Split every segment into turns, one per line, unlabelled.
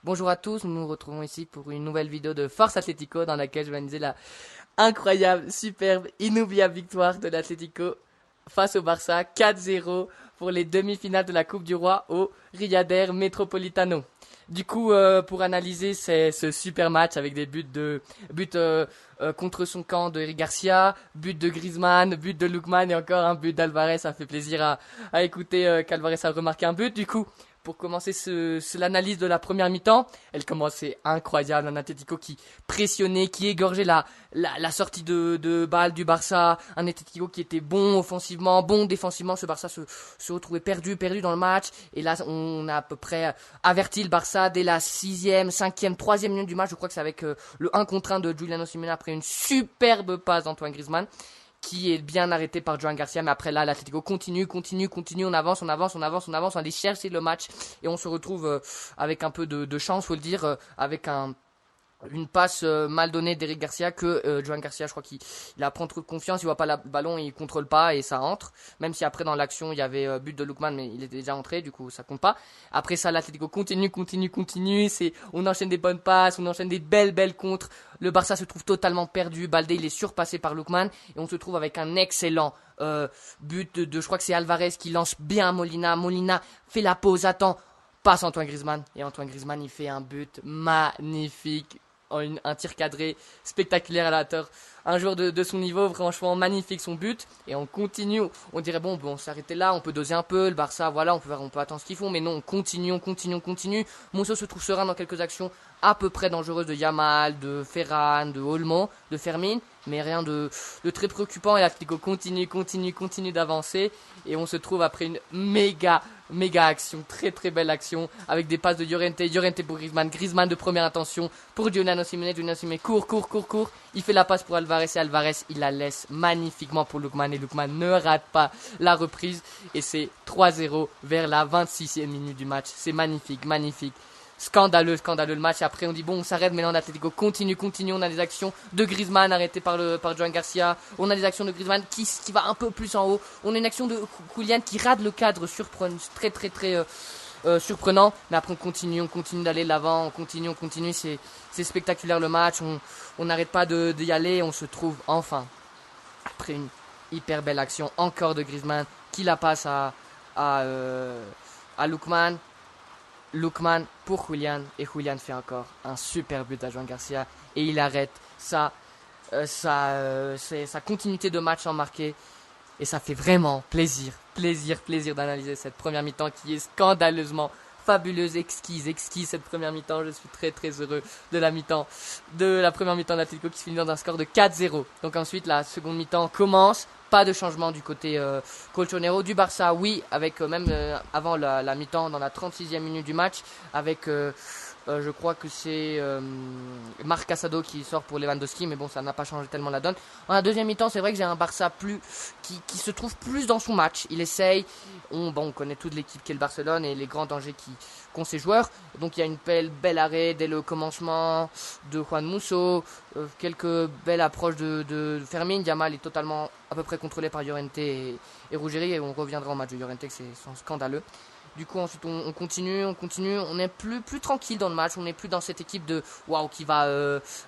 Bonjour à tous, nous nous retrouvons ici pour une nouvelle vidéo de Force Atlético dans laquelle je vais analyser la incroyable, superbe, inoubliable victoire de l'Atlético face au Barça 4-0 pour les demi-finales de la Coupe du Roi au Riader Metropolitano. Du coup, pour analyser ce super match avec des buts contre son camp de Eric Garcia, but de Griezmann, but de Lookman et encore un but d'Alvarez, ça fait plaisir à écouter qu'Alvarez a remarqué un but. Du coup, pour commencer l'analyse de la première mi-temps, elle commençait incroyable, un Atlético qui pressionnait, qui égorgeait la sortie de balle du Barça, un Atlético qui était bon offensivement, bon défensivement. Ce Barça se retrouvait perdu dans le match, et là on a à peu près averti le Barça dès la 6e, 5e, 3e minute du match. Je crois que c'est avec le 1 contre 1 de Juliano Simeone après une superbe passe d'Antoine Griezmann qui est bien arrêté par Joan Garcia. Mais après là, l'Atlético continue, on avance, on allait chercher le match et on se retrouve avec un peu de chance, faut le dire, avec une passe mal donnée d'Eric Garcia que Joan Garcia, je crois qu'il prend trop de confiance, il voit pas le ballon, il contrôle pas et ça entre. Même si après dans l'action il y avait but de Lookman, mais il était déjà entré, du coup ça compte pas. Après ça, l'Atlético continue, on enchaîne des bonnes passes, on enchaîne des belles contres. Le Barça se trouve totalement perdu, Baldé il est surpassé par Lookman et on se trouve avec un excellent but je crois que c'est Alvarez qui lance bien Molina. Molina fait la pause, attend, passe Antoine Griezmann et Antoine Griezmann il fait un but magnifique. Un tir cadré spectaculaire à la hauteur. Un joueur de son niveau, franchement magnifique son but. Et on continue. On dirait bon, on s'arrêter là, on peut doser un peu. Le Barça, voilà, on peut attendre ce qu'ils font. Mais non, on continue. Monceau se trouve serein dans quelques actions à peu près dangereuses de Yamal, de Ferran, de Olmo, de Fermin. Mais rien de très préoccupant. Et l'Atlético continue d'avancer. Et on se trouve après une méga action, très belle action, avec des passes de Llorente pour Griezmann de première intention pour Juliano Simeone court, il fait la passe pour Alvarez et Alvarez il la laisse magnifiquement pour Lookman et Lookman ne rate pas la reprise et c'est 3-0 vers la 26e minute du match. C'est magnifique. Scandaleux le match. Après on dit bon, on s'arrête, mais là l'Atlético continue. On a des actions de Griezmann arrêtées par Joan Garcia. On a des actions de Griezmann qui va un peu plus en haut. On a une action de Julian qui rate le cadre, très surprenant. Mais après on continue d'aller de l'avant, on continue. C'est spectaculaire le match. On n'arrête pas d'y aller. On se trouve enfin après une hyper belle action encore de Griezmann qui la passe à Lookman. Lookman pour Julian et Julian fait encore un super but à Joan Garcia et il arrête sa continuité de match en marqué et ça fait vraiment plaisir d'analyser cette première mi-temps qui est scandaleusement fabuleuse, exquise cette première mi-temps. Je suis très heureux de la première mi-temps d'Atlético qui se finit dans un score de 4-0. Donc ensuite la seconde mi-temps commence. Pas de changement du côté colchonero du Barça, oui, avec même avant la mi-temps, dans la 36e minute du match, avec je crois que c'est Marc Casado qui sort pour Lewandowski, mais bon, ça n'a pas changé tellement la donne. En la deuxième mi-temps, c'est vrai que j'ai un Barça qui se trouve plus dans son match. Il essaye, on connaît toute l'équipe qui est le Barcelone et les grands dangers qu'ont ses joueurs. Donc il y a une belle arrêt dès le commencement de Juan Musso, quelques belles approches de Fermin. Yamal est totalement à peu près contrôlé par Llorente et Ruggeri et on reviendra au match de Llorente que c'est scandaleux. Du coup ensuite on continue, on est plus tranquille dans le match, on n'est plus dans cette équipe de waouh qui va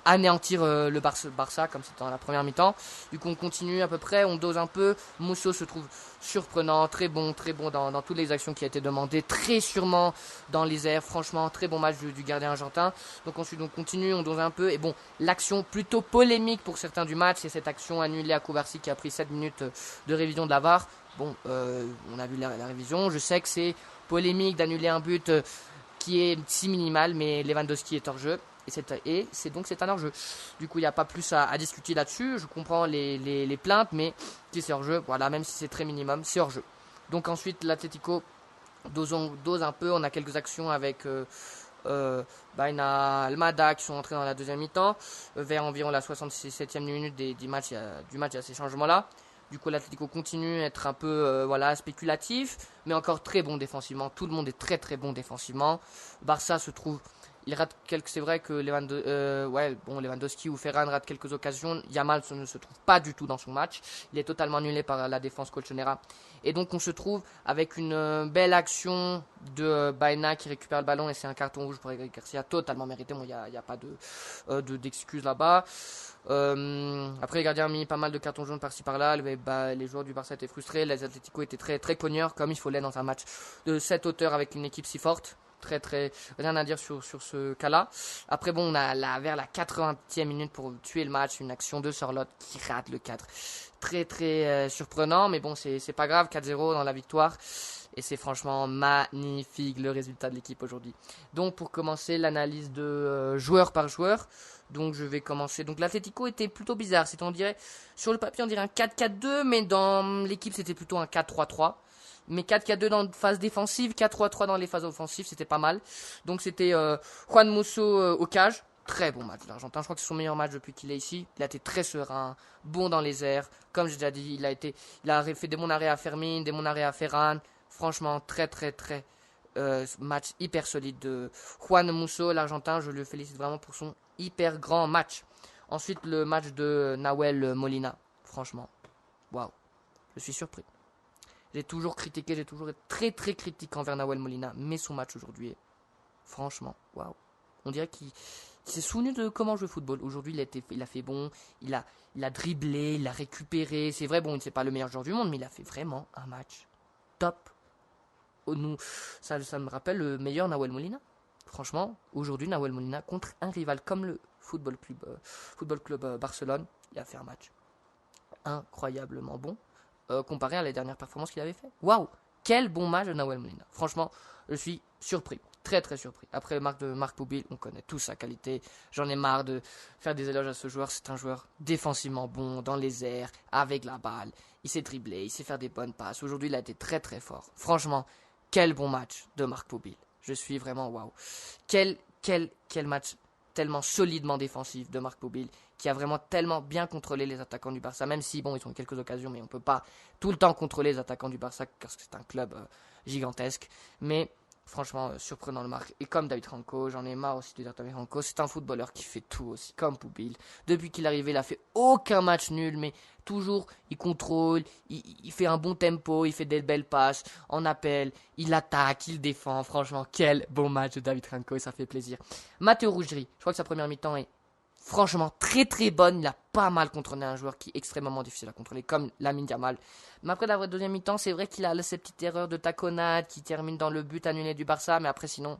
anéantir le Barça comme c'était dans la première mi-temps. Du coup on continue à peu près, on dose un peu. Musso se trouve surprenant, très bon dans toutes les actions qui a été demandées, très sûrement dans les airs, franchement très bon match du gardien argentin. Donc ensuite on continue, on dose un peu et bon, l'action plutôt polémique pour certains du match, c'est cette action annulée à Kovacic qui a pris 7 minutes de révision de la VAR. Bon, on a vu la révision, je sais que c'est polémique d'annuler un but qui est si minimal, mais Lewandowski est hors jeu et c'est un hors jeu. Du coup, il n'y a pas plus à discuter là-dessus. Je comprends les plaintes, mais si c'est hors jeu, voilà, même si c'est très minimum, c'est hors jeu. Donc ensuite, l'Atlético dose un peu. On a quelques actions avec Baina Almada qui sont entrés dans la deuxième mi-temps vers environ la 67e minute du match. Il y a ces changements-là. Du coup, l'Atlético continue à être un peu spéculatif, mais encore très bon défensivement. Tout le monde est très bon défensivement. Barça se trouve il rate quelques. C'est vrai que Lewandowski ou Ferran ratent quelques occasions. Yamal ne se trouve pas du tout dans son match. Il est totalement annulé par la défense colchonera. Et donc on se trouve avec une belle action de Baena qui récupère le ballon et c'est un carton rouge pour Eric Garcia totalement mérité. Bon, il y a pas d'excuses là-bas. Après, les gardiens ont mis pas mal de cartons jaunes par-ci par-là. Les joueurs du Barça étaient frustrés. Les Atlético étaient très très cogneurs, comme il faut l'être dans un match de cette hauteur avec une équipe si forte. Très rien à dire sur ce cas-là. Après, bon, on a vers la 80e minute pour tuer le match, une action de Sorloth qui rate le cadre. Très surprenant, mais bon, c'est pas grave. 4-0 dans la victoire. Et c'est franchement magnifique le résultat de l'équipe aujourd'hui. Donc pour commencer l'analyse de joueur par joueur, donc je vais commencer. Donc l'Atlético était plutôt bizarre. On dirait, sur le papier on dirait un 4-4-2, mais dans l'équipe c'était plutôt un 4-3-3. Mais 4-4-2 dans la phase défensive, 4-3-3 dans les phases offensives, c'était pas mal. Donc c'était Juan Musso au cage. Très bon match l'Argentin, je crois que c'est son meilleur match depuis qu'il est ici. Il a été très serein, bon dans les airs. Comme j'ai déjà dit, il a fait des bons arrêts à Fermin, des bons arrêts à Ferran. Franchement, très match hyper solide de Juan Musso, l'Argentin. Je le félicite vraiment pour son hyper grand match. Ensuite, le match de Nahuel Molina. Franchement, waouh, je suis surpris. J'ai toujours critiqué, j'ai toujours été très critique envers Nahuel Molina. Mais son match aujourd'hui, franchement, waouh. On dirait qu'il s'est souvenu de comment jouer au football. Aujourd'hui, il a fait bon, il a dribblé, il a récupéré. C'est vrai, bon, c'est pas le meilleur joueur du monde, mais il a fait vraiment un match top. Ça me rappelle le meilleur Nahuel Molina. Franchement, aujourd'hui, Nahuel Molina contre un rival comme le Football Club Barcelone, il a fait un match incroyablement bon comparé à les dernières performances qu'il avait fait. Waouh, quel bon match de Nahuel Molina. Franchement, je suis surpris, très surpris. Après le match de Marc Poubil, on connaît tous sa qualité. J'en ai marre de faire des éloges à ce joueur. C'est un joueur défensivement bon, dans les airs, avec la balle. Il sait dribbler, il sait faire des bonnes passes. Aujourd'hui, il a été très fort. Franchement, quel bon match de Marc Poubil. Je suis vraiment waouh. Quel match tellement solidement défensif de Marc Poubil, qui a vraiment tellement bien contrôlé les attaquants du Barça, même si, bon, ils ont quelques occasions, mais on ne peut pas tout le temps contrôler les attaquants du Barça, parce que c'est un club gigantesque. Mais franchement, surprenant le marque. Et comme David Franco, j'en ai marre aussi de dire David Franco, c'est un footballeur qui fait tout aussi, comme Poubil. Depuis qu'il est arrivé, il a fait aucun match nul, mais toujours, il contrôle, il fait un bon tempo, il fait des belles passes, en appel, il attaque, il défend. Franchement, quel bon match de David Franco, et ça fait plaisir. Matteo Ruggieri, je crois que sa première mi-temps est franchement très bonne. Il a pas mal contrôlé un joueur qui est extrêmement difficile à contrôler, comme Lamine Yamal. Mais après la deuxième mi-temps, c'est vrai qu'il a ces petites erreurs de taconade qui terminent dans le but annulé du Barça. Mais après, sinon,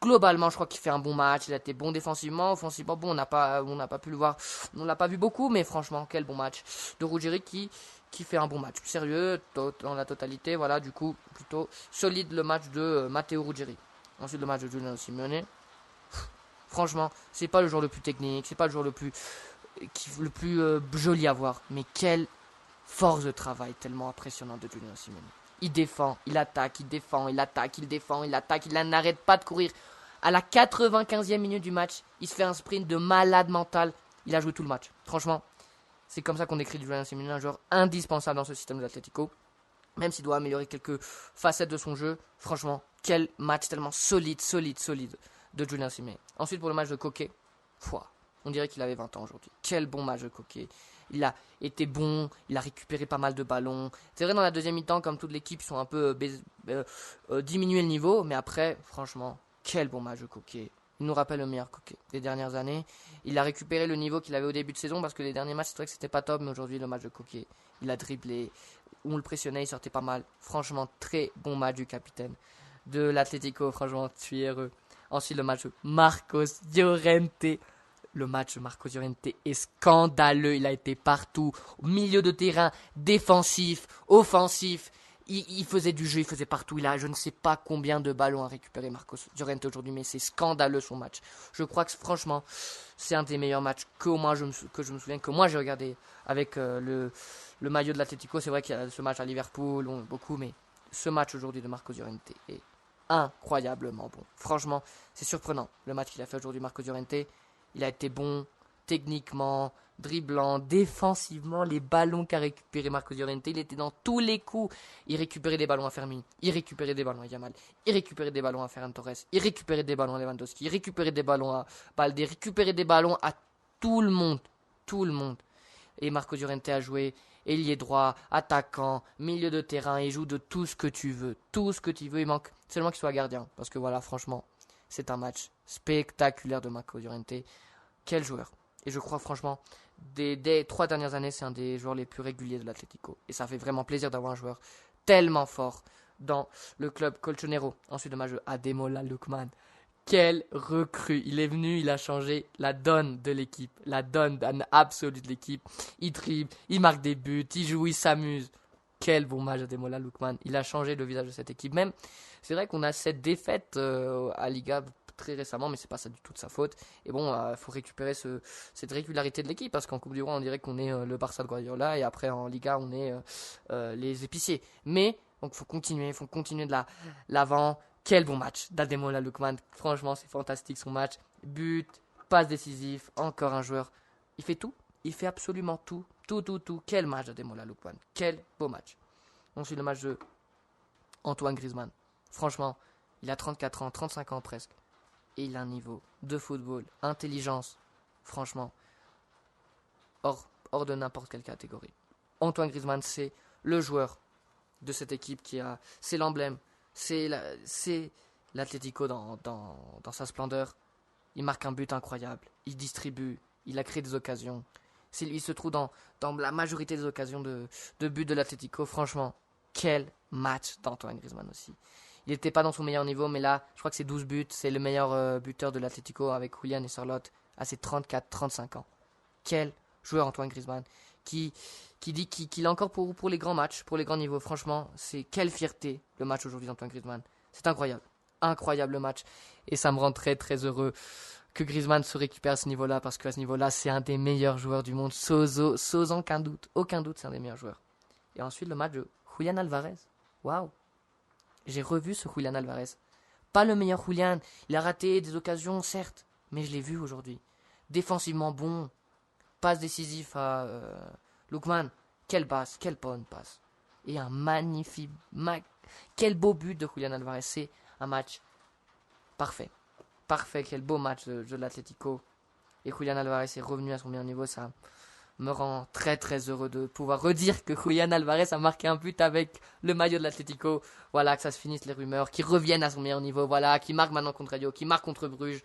globalement, je crois qu'il fait un bon match. Il a été bon défensivement, offensivement. Bon, on n'a pas pu le voir. On l'a pas vu beaucoup, mais franchement, quel bon match de Ruggieri qui fait un bon match. Sérieux, dans la totalité. Voilà, du coup, plutôt solide le match de Matteo Ruggieri. Ensuite, le match de Giuliano Simeone. Franchement, c'est pas le joueur le plus technique, c'est pas le joueur le plus joli à voir, mais quelle force de travail tellement impressionnante de Giuliano Simeone. Il défend, il attaque, il défend, il attaque, il défend, il attaque, il n'arrête pas de courir. À la 95e minute du match, il se fait un sprint de malade mental. Il a joué tout le match. Franchement, c'est comme ça qu'on décrit Giuliano Simeone, un joueur indispensable dans ce système de l'Atlético. Même s'il doit améliorer quelques facettes de son jeu, franchement, quel match tellement solide de Giuliano Simeone. Ensuite, pour le match de Koke, on dirait qu'il avait 20 ans aujourd'hui. Quel bon match de Koke. Il a été bon, il a récupéré pas mal de ballons. C'est vrai, dans la deuxième mi-temps, comme toute l'équipe, ils sont un peu diminué le niveau. Mais après, franchement, quel bon match de Koke. Il nous rappelle le meilleur Koke des dernières années. Il a récupéré le niveau qu'il avait au début de saison parce que les derniers matchs, c'est vrai que c'était pas top. Mais aujourd'hui, le match de Koke, il a dribblé. On le pressionnait, il sortait pas mal. Franchement, très bon match du capitaine de l'Atlético. Franchement, je suis heureux. Ensuite, le match de Marcos Llorente. Le match de Marcos Llorente est scandaleux. Il a été partout. Au milieu de terrain, défensif, offensif. Il faisait du jeu, il faisait partout. Il a je ne sais pas combien de ballons à récupérer Marcos Llorente aujourd'hui, mais c'est scandaleux son match. Je crois que franchement, c'est un des meilleurs matchs que je me souviens, que moi j'ai regardé avec le maillot de l'Atlético. C'est vrai qu'il y a ce match à Liverpool, beaucoup, mais ce match aujourd'hui de Marcos Llorente est incroyablement bon. Franchement, c'est surprenant le match qu'il a fait aujourd'hui, Marcos Llorente. Il a été bon, techniquement, dribblant, défensivement, les ballons qu'a récupéré Marco Llorente, il était dans tous les coups. Il récupérait des ballons à Fermin, il récupérait des ballons à Yamal, il récupérait des ballons à Ferran Torres, il récupérait des ballons à Lewandowski, il récupérait des ballons à Balde, il récupérait des ballons à tout le monde. Tout le monde. Et Marco Llorente a joué ailier droit, attaquant, milieu de terrain, il joue de tout ce que tu veux. Tout ce que tu veux, il manque seulement qu'il soit gardien. Parce que voilà, franchement, c'est un match spectaculaire de Marco Llorente. Quel joueur. Et je crois franchement, des 3 dernières années, c'est un des joueurs les plus réguliers de l'Atlético. Et ça fait vraiment plaisir d'avoir un joueur tellement fort dans le club colchonero. Ensuite de ma jeu, Ademola Lookman. Quel recrue. Il est venu, il a changé la donne de l'équipe. La donne absolue de l'équipe. Il dribble, il marque des buts, il joue, il s'amuse. Quel bon match Ademola Lookman. Il a changé le visage de cette équipe. Même, c'est vrai qu'on a cette défaite à Liga très récemment, mais c'est pas ça du tout de sa faute. Et bon, faut récupérer cette régularité de l'équipe parce qu'en Coupe du Roi, on dirait qu'on est le Barça de Guardiola et après en Liga, on est les épiciers. Mais donc faut continuer de l'avant. Quel bon match d'Ademola Lookman. Franchement, c'est fantastique son match. But, passe décisif, encore un joueur. Il fait tout. Il fait absolument tout. Tout. Quel match d'Ademola Lookman. Quel beau match. Ensuite, le match de Antoine Griezmann. Franchement, il a 34 ans, 35 ans presque. Et il a un niveau de football, intelligence. Franchement, hors de n'importe quelle catégorie. Antoine Griezmann, c'est le joueur de cette équipe c'est l'emblème. C'est l'Atlético dans sa splendeur. Il marque un but incroyable. Il distribue. Il a créé des occasions. Il se trouve dans la majorité des occasions de but de l'Atlético. Franchement, quel match d'Antoine Griezmann aussi. Il n'était pas dans son meilleur niveau, mais là, je crois que c'est 12 buts. C'est le meilleur buteur de l'Atlético avec Julian et Sorloth à ses 34-35 ans. Quel joueur Antoine Griezmann qui dit qu'il a encore pour les grands matchs, pour les grands niveaux. Franchement, c'est quelle fierté le match aujourd'hui d'Antoine Griezmann. C'est incroyable. Incroyable le match. Et ça me rend très très heureux que Griezmann se récupère à ce niveau-là parce qu'à ce niveau-là, c'est un des meilleurs joueurs du monde. Sans aucun doute. Aucun doute, c'est un des meilleurs joueurs. Et ensuite, le match de Julian Alvarez. Waouh. J'ai revu ce Julian Alvarez. Pas le meilleur Julian. Il a raté des occasions, certes. Mais je l'ai vu aujourd'hui. Défensivement bon. Passe décisif à Lookman. Quelle passe, quelle bonne passe. Et un magnifique... Quel beau but de Julian Alvarez. C'est un match parfait. Parfait, quel beau match de l'Atlético. Et Julian Alvarez est revenu à son meilleur niveau. Ça me rend très très heureux de pouvoir redire que Julian Alvarez a marqué un but avec le maillot de l'Atlético. Voilà, que ça se finisse les rumeurs, qu'il revienne à son meilleur niveau. Voilà, qu'il marque maintenant contre Rayo, qu'il marque contre Bruges.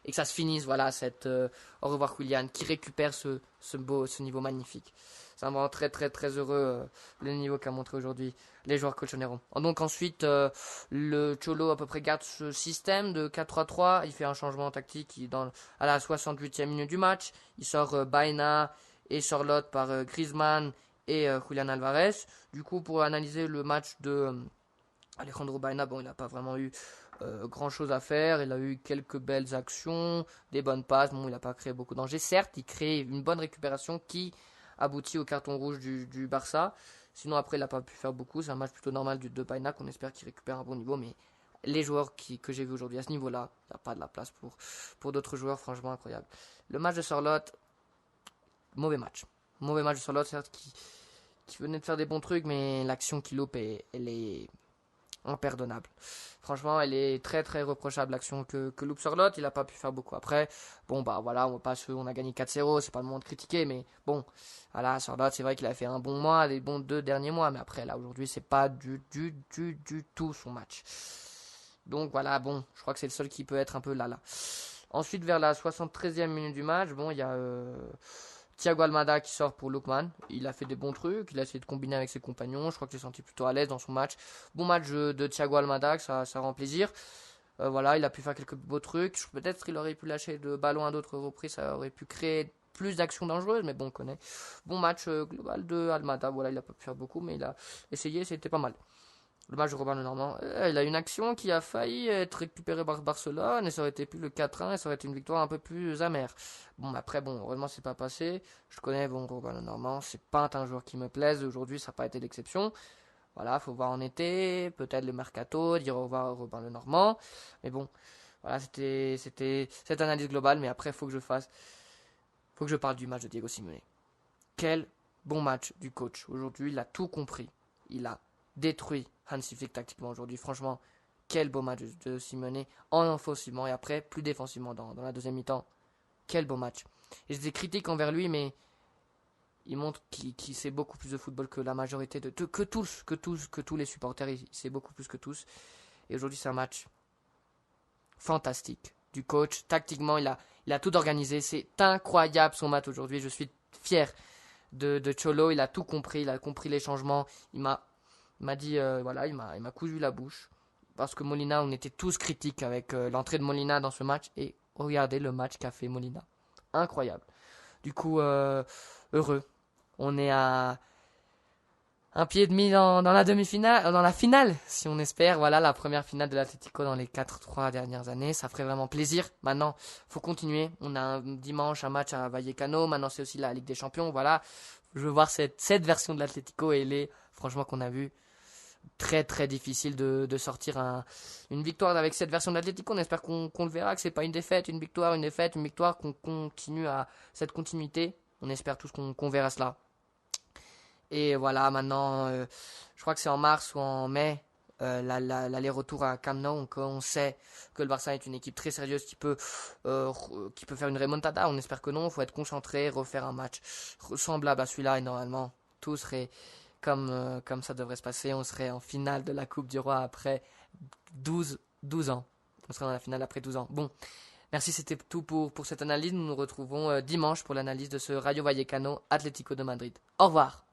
Et que ça se finisse, voilà, au revoir Julian, qui récupère ce niveau magnifique. Ça me rend très très très heureux le niveau qu'a montré aujourd'hui les joueurs colchoneros. Donc ensuite, le Cholo à peu près garde ce système de 4-3-3. Il fait un changement tactique à la 68e minute du match. Il sort Baena et Sorloth par Griezmann et Julian Alvarez. Du coup, pour analyser le match de Alejandro Baena, bon, il n'a pas vraiment eu grand chose à faire. Il a eu quelques belles actions, des bonnes passes. Bon, il n'a pas créé beaucoup de danger. Certes, il crée une bonne récupération qui aboutit au carton rouge du Barça. Sinon, après, il n'a pas pu faire beaucoup. C'est un match plutôt normal de Baena qu'on espère qu'il récupère un bon niveau. Mais les joueurs que j'ai vus aujourd'hui à ce niveau-là, il n'y a pas de la place pour d'autres joueurs. Franchement, incroyable. Le match de Sorloth, mauvais match. Mauvais match de Sorloth, certes, qui venait de faire des bons trucs, mais l'action qu'il loupe, elle est impardonnable. Franchement, elle est très très reprochable l'action que loupe Sorloth. Il a pas pu faire beaucoup après. Bon bah voilà, on a gagné 4-0, c'est pas le moment de critiquer, mais bon, voilà, Sorloth, c'est vrai qu'il a fait un bon mois, les bons 2 derniers mois, mais après là aujourd'hui c'est pas du tout son match. Donc voilà, bon, je crois que c'est le seul qui peut être un peu là. Ensuite vers la 73e minute du match, bon il y a Thiago Almada qui sort pour Lookman. Il a fait des bons trucs, il a essayé de combiner avec ses compagnons. Je crois que j'ai senti plutôt à l'aise dans son match. Bon match de Thiago Almada, ça rend plaisir. Voilà, il a pu faire quelques beaux trucs. Peut-être qu'il aurait pu lâcher de ballon à d'autres reprises, ça aurait pu créer plus d'actions dangereuses, mais bon, on connaît. Bon match global de Almada, voilà, il a pas pu faire beaucoup, mais il a essayé, c'était pas mal. Le match de Robin Lenormand, il a une action qui a failli être récupérée par Barcelone et ça aurait été plus le 4-1 et ça aurait été une victoire un peu plus amère. Bon, après, heureusement, c'est pas passé. Je connais Robin Lenormand, c'est pas un joueur qui me plaise. Aujourd'hui, ça n'a pas été l'exception. Voilà, faut voir en été, peut-être le mercato, dire au revoir à Robin Lenormand. Mais bon, voilà, c'était cette analyse globale, mais après, faut faut que je parle du match de Diego Simeone. Quel bon match du coach. Aujourd'hui, il a tout compris. Il a détruit Hansi Flick tactiquement aujourd'hui. Franchement, quel beau match de Simeone en offensivement et après plus défensivement dans la deuxième mi-temps. Quel beau match. Et j'ai des critiques envers lui, mais il montre qu'il sait beaucoup plus de football que la majorité que tous les supporters. Il sait beaucoup plus que tous. Et aujourd'hui, c'est un match fantastique du coach. Tactiquement, il a tout organisé. C'est incroyable son match aujourd'hui. Je suis fier de Cholo. Il a tout compris. Il a compris les changements. Il m'a dit, voilà, il m'a cousu la bouche. Parce que Molina, on était tous critiques avec l'entrée de Molina dans ce match. Et regardez le match qu'a fait Molina. Incroyable. Du coup, heureux. On est à un pied et demi dans la demi-finale, dans la finale, si on espère. Voilà, la première finale de l'Atlético dans les 3 dernières années. Ça ferait vraiment plaisir. Maintenant, faut continuer. On a un dimanche un match à Vallecano. Maintenant, c'est aussi la Ligue des Champions. Voilà. Je veux voir cette version de l'Atlético. Et elle est, franchement, qu'on a vu très très difficile de sortir une victoire avec cette version de l'Atlético. On espère qu'on le verra, que c'est pas une défaite, une victoire, qu'on continue à cette continuité. On espère tous qu'on verra cela. Et voilà, maintenant, je crois que c'est en mars ou en mai, l'aller-retour à Camp Nou. Donc, on sait que le Barça est une équipe très sérieuse qui peut faire une remontada. On espère que non. Il faut être concentré, refaire un match semblable à celui-là. Et normalement, tout serait comme ça devrait se passer. On serait en finale de la Coupe du Roi après 12 ans. On serait dans la finale après 12 ans. Bon, merci, c'était tout pour cette analyse. Nous nous retrouvons dimanche pour l'analyse de ce Rayo Vallecano Atlético de Madrid. Au revoir.